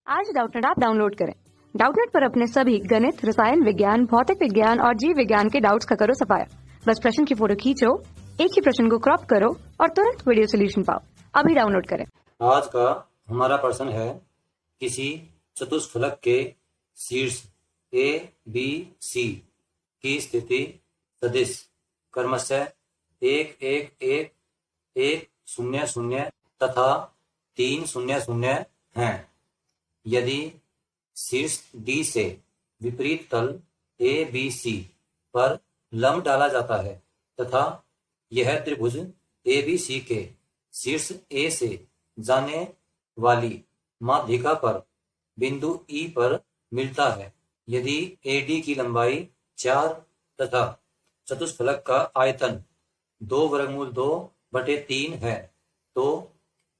आज Doubtnut app download करें। Doubtnut पर अपने सभी गणित, रसायन विज्ञान, भौतिक विज्ञान और जीव विज्ञान के डाउट्स का करो सफाया। बस प्रश्न की फोटो खींचो, एक ही प्रश्न को क्रॉप करो और तुरंत वीडियो सोल्यूशन पाओ। अभी डाउनलोड करें। आज का हमारा प्रश्न है, किसी चतुष्फलक के शीर्ष ए बी सी की स्थिति सदिश क्रमशः 1 1 1 1 0 0 तथा 3 0 0 हैं। यदि शीर्ष डी से विपरीत तल ए बी सी पर लंब डाला जाता है तथा यह त्रिभुज ए बी सी के शीर्ष ए से जाने वाली माध्यिका पर बिंदु ई पर मिलता है। यदि एडी की लंबाई 4 तथा चतुष्फलक का आयतन 2√2/3 है तो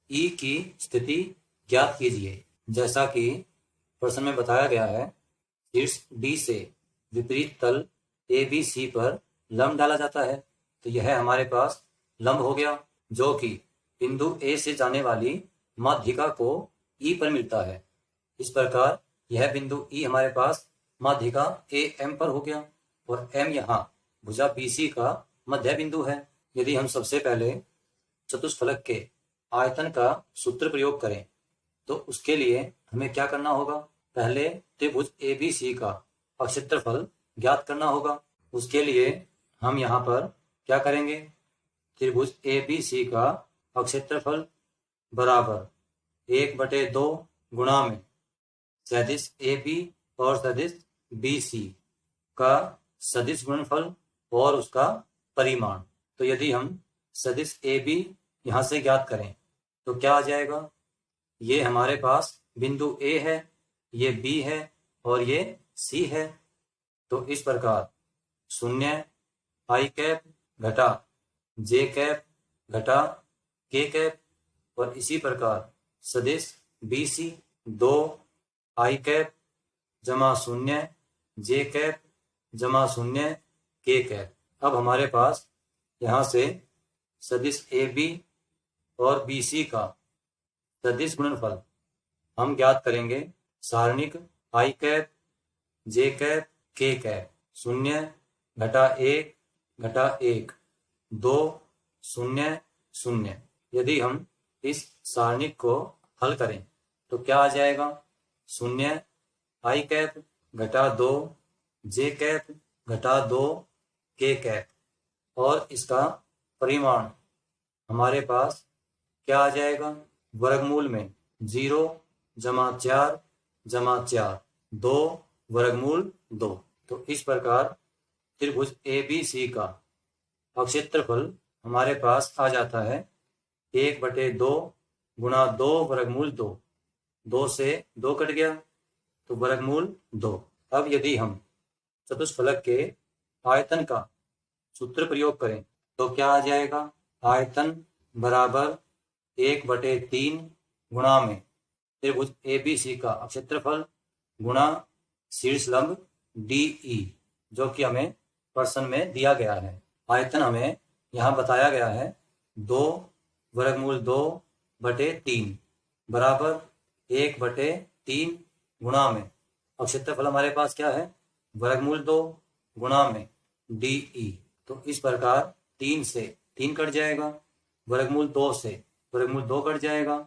ई की स्थिति ज्ञात कीजिए। जैसा कि प्रश्न में बताया गया है, शीर्ष डी से विपरीत तल ए बी सी पर लंब डाला जाता है तो यह हमारे पास लंब हो गया, जो कि बिंदु ए से जाने वाली माध्यिका को ई पर मिलता है। इस प्रकार यह बिंदु ई हमारे पास माध्यिका ए एम पर हो गया और एम यहाँ भुजा बी सी का मध्य बिंदु है। यदि हम सबसे पहले चतुष्फलक के आयतन का सूत्र प्रयोग करें तो उसके लिए हमें क्या करना होगा? पहले त्रिभुज ए बी सी का क्षेत्रफल ज्ञात करना होगा। उसके लिए हम यहाँ पर क्या करेंगे? त्रिभुज ए बी सी का क्षेत्रफल बराबर 1/2 गुणा में सदिश ए बी और सदिश बी सी का सदिश गुणनफल और उसका परिमाण। तो यदि हम सदिश ए बी यहाँ से ज्ञात करें तो क्या आ जाएगा? ये हमारे पास बिंदु ए है, ये बी है और ये सी है। तो इस प्रकार 0 i कैप घटा j कैप घटा k कैप और इसी प्रकार सदिश बी सी 2 i कैप जमा 0 j कैप जमा 0 k कैप। अब हमारे पास यहाँ से सदिश ए बी और बी सी का सदिश गुणनफल हम ज्ञात करेंगे। सारणिक i cap j cap k cap 0 घटा 1 घटा 1 2 0 0। यदि हम इस सारणिक को हल करें तो क्या आ जाएगा? 0 i कैप घटा 2 j कैप घटा 2 k कैप और इसका परिमाण हमारे पास क्या आ जाएगा? वर्गमूल में 0 जमा 4 जमा 4 2 वर्गमूल 2। तो इस प्रकार त्रिभुज ए बी सी का क्षेत्रफल हमारे पास आ जाता है 1/2 गुणा 2 वर्गमूल 2। 2 से 2 कट गया तो वर्गमूल 2। अब यदि हम चतुष्फलक के आयतन का सूत्र प्रयोग करें तो क्या आ जाएगा? आयतन बराबर 1/3 गुणा में त्रिभुज ए बी सी का क्षेत्रफल गुणा शीर्ष लंब डी ई, जो कि हमें प्रश्न में दिया गया है। आयतन हमें यहाँ बताया गया है 2√2/3 बराबर 1/3 गुणा में क्षेत्रफल हमारे पास क्या है? वर्गमूल 2 गुणा में डी ई। तो इस प्रकार 3 से 3 कट जाएगा, वर्गमूल 2 से वर्गमूल 2 कट जाएगा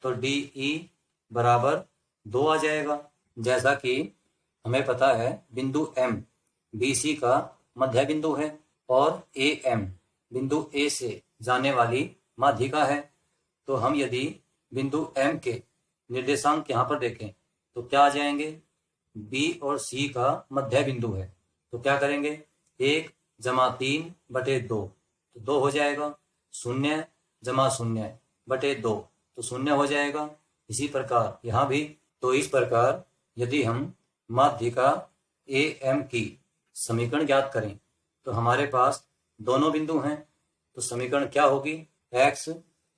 तो डी ई बराबर 2 आ जाएगा। जैसा कि हमें पता है बिंदु एम बी सी का मध्य बिंदु है और ए एम बिंदु ए से जाने वाली माध्यिका है। तो हम यदि बिंदु एम के निर्देशांक यहाँ पर देखें तो क्या आ जाएंगे? बी और सी का मध्य बिंदु है तो क्या करेंगे? 1 जमा 3/2 तो 2 हो जाएगा। 0 जमा 0/2 तो 0 हो जाएगा। इसी प्रकार यहाँ भी। तो इस प्रकार यदि हम माध्यिका ए एम की समीकरण ज्ञात करें तो हमारे पास दोनों बिंदु हैं तो समीकरण क्या होगी? x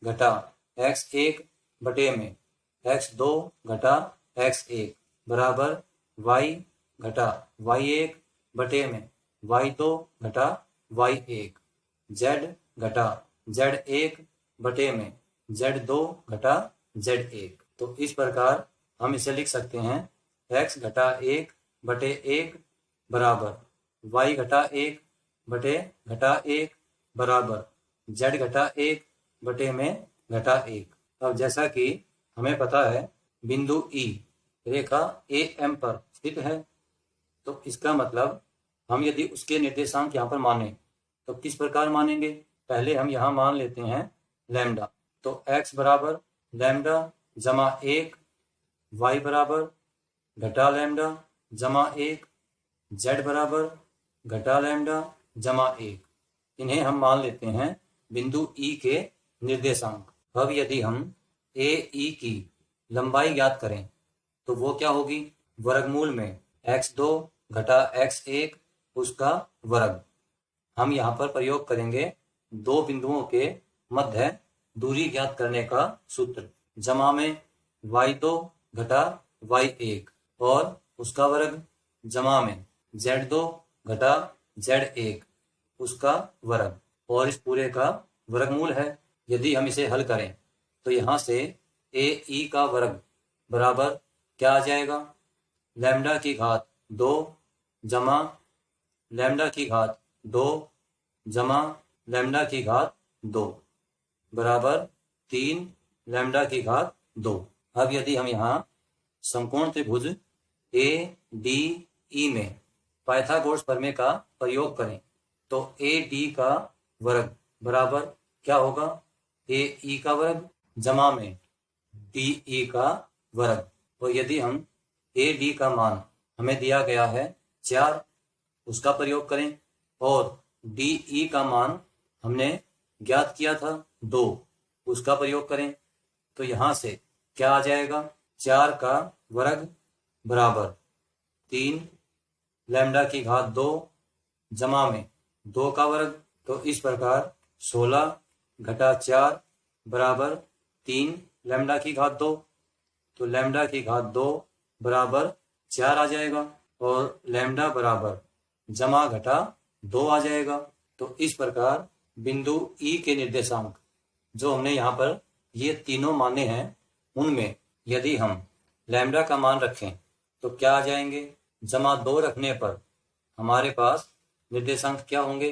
घटा x1 बटे में x2 घटा x1 बराबर y घटा y1 बटे में y2 घटा y1 z घटा z1 बटे में z2 घटा z1। तो इस प्रकार हम इसे लिख सकते हैं x घटा 1 बटे 1 बराबर y घटा 1 बटे घटा 1 बराबर z घटा 1 बटे में घटा 1। अब जैसा कि हमें पता है बिंदु E रेखा AM पर स्थित है, तो इसका मतलब हम यदि उसके निर्देशांक यहाँ पर माने तो किस प्रकार मानेंगे। पहले हम यहाँ मान लेते हैं लैम्डा, तो x बराबर लैम्डा जमा 1, y बराबर घटा लैम्डा जमा 1, z बराबर घटा लैम्डा जमा 1। इन्हें हम मान लेते हैं बिंदु E के निर्देशांक। अब यदि हम AE की लंबाई ज्ञात करें तो वो क्या होगी, वर्गमूल में x2 घटा x1 उसका वर्ग। हम यहाँ पर प्रयोग करेंगे दो बिंदुओं के मध्य दूरी ज्ञात करने का सूत्र, जमा में y2 घटा y1 और उसका वर्ग जमा में z2 घटा z1 उसका वर्ग और इस पूरे का वर्गमूल है। यदि हम इसे हल करें तो यहाँ से AE का वर्ग बराबर क्या आ जाएगा, लैम्डा की घात 2 जमा लैम्डा की घात 2 जमा लैम्डा की घात 2 बराबर 3 लैम्डा की घात 2। अब यदि हम यहाँ समकोण त्रिभुज ADE में पाइथागोरस प्रमेय का प्रयोग करें तो AD का वर्ग बराबर क्या होगा, AE का वर्ग जमा में DE का वर्ग। और यदि हम AD का मान हमें दिया गया है 4 उसका प्रयोग करें और DE का मान हमने ज्ञात किया था 2 उसका प्रयोग करें तो यहाँ से क्या आ जाएगा, 4 का वर्ग बराबर 3 लैम्डा की घात 2 जमा में 2 का वर्ग। तो इस प्रकार 16 घटा 4 बराबर 3 लैम्डा की घात 2, तो लैम्डा की घात 2 बराबर 4 आ जाएगा और लैम्डा बराबर जमा घटा 2 आ जाएगा। तो इस प्रकार बिंदु E के निर्देशांक जो हमने यहाँ पर ये तीनों माने हैं उनमें यदि हम लैम्डा का मान रखें तो क्या आ जाएंगे, जमा 2 रखने पर हमारे पास निर्देशांक क्या होंगे,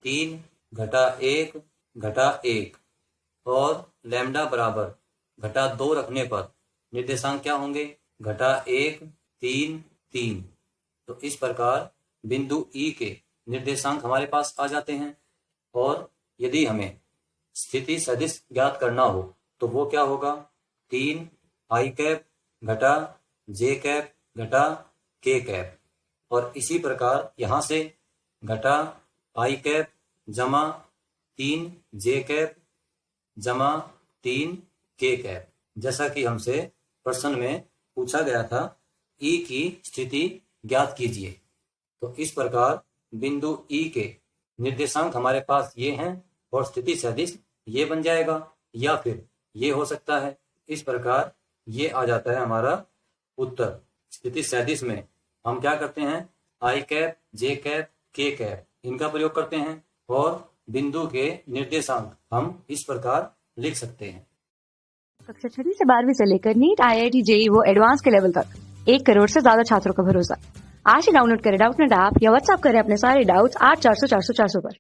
3 घटा 1 घटा 1 और लैम्डा बराबर घटा 2 रखने पर निर्देशांक क्या होंगे, घटा 1 3 3। तो इस प्रकार बिंदु E के निर्देशांक हमारे पास आ जाते हैं। और यदि हमें स्थिति सदिश ज्ञात करना हो तो वो क्या होगा, 3 i कैप घटा j कैप घटा k कैप। और इसी प्रकार यहाँ से घटा i कैप जमा 3 j कैप जमा 3 k कैप, जैसा कि हमसे प्रश्न में पूछा गया था E की स्थिति ज्ञात कीजिए। तो इस प्रकार बिंदु E के निर्देशांक हमारे पास ये हैं और स्थिति सदिश ये बन जाएगा या फिर ये हो सकता है। इस प्रकार ये आ जाता है हमारा उत्तर। स्थिति सदिश में हम क्या करते हैं, i cap j cap k cap इनका प्रयोग करते हैं और बिंदु के निर्देशांक हम इस प्रकार लिख सकते हैं। कक्षा 6 से 12वीं से लेकर नीट IIT JEE वो एडवांस के लेवल तक 1 करोड़ से ज्यादा छात्रों का भरोसा। आज ही डाउनलोड करें डाउटनेट ऐप या व्हाट्सएप करें अपने सारे डाउट्स 8400 400 400 पर।